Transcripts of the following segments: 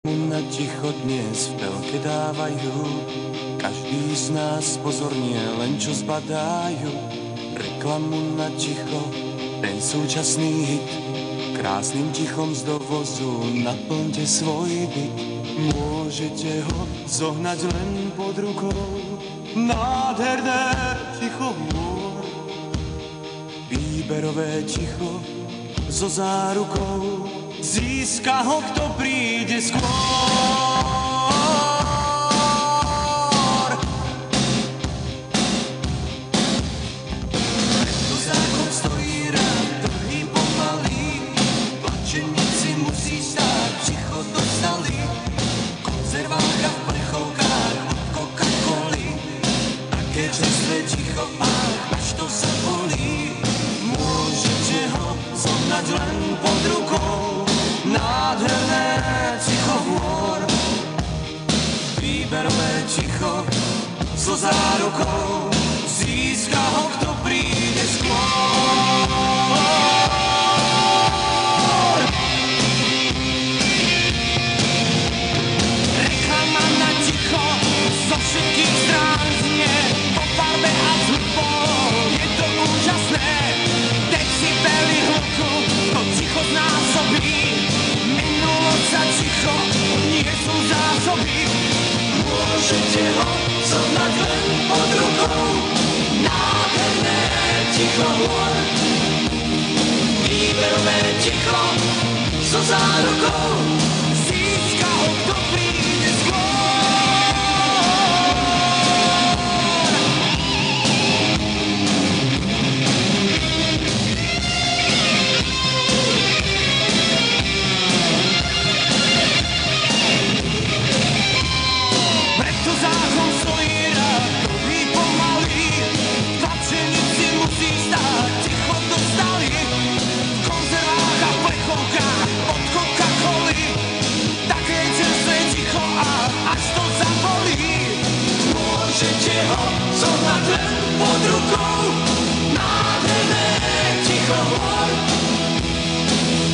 Na ticho dnes v telke dávajú, každý z nás pozornie len čo zbadajú. Reklamu na ticho, ten súčasný hit, krásnym tichom z dovozu naplňte svoj byt. Môžete ho zohnať len pod rukou, nádherné ticho hôr. Výberové ticho so zárukou, získa ho, kto príde skôr. Preto zákon stojí rád, dlhý pomalý, plačenici musí stáť, ticho dostali. Konzerváka v plechovkách od Coca-Coly, také čerstvé ticho, až to sa bolí. Môžete ho zohnať len pod rukou, nádherné ticho hôr. Výberové ticho so zárukou, získa ho, kto príde skôr. Reklama na ticho zo všetkých strán znie, po farbe a s hudbou je to úžasné. Decibely hluku to ticho znásobí, minulosť a ticho nie sú zásoby. Môžete ho zohnať len pod rukou, nádherné ticho hôr. Výberové ticho so zárukou, získa ho, kto príde skôr. Preto zákon stojí rád, dlhý pomalý, tlačenici musí stáť, ticho dostali. V konzervách a v plechovkách od Coca-Coly, také čerstvé ticho a až to zabolí. Môžete ho zohnať len pod rukou, nádherné ticho hôr.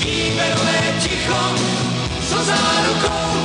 Výberové ticho so zárukou,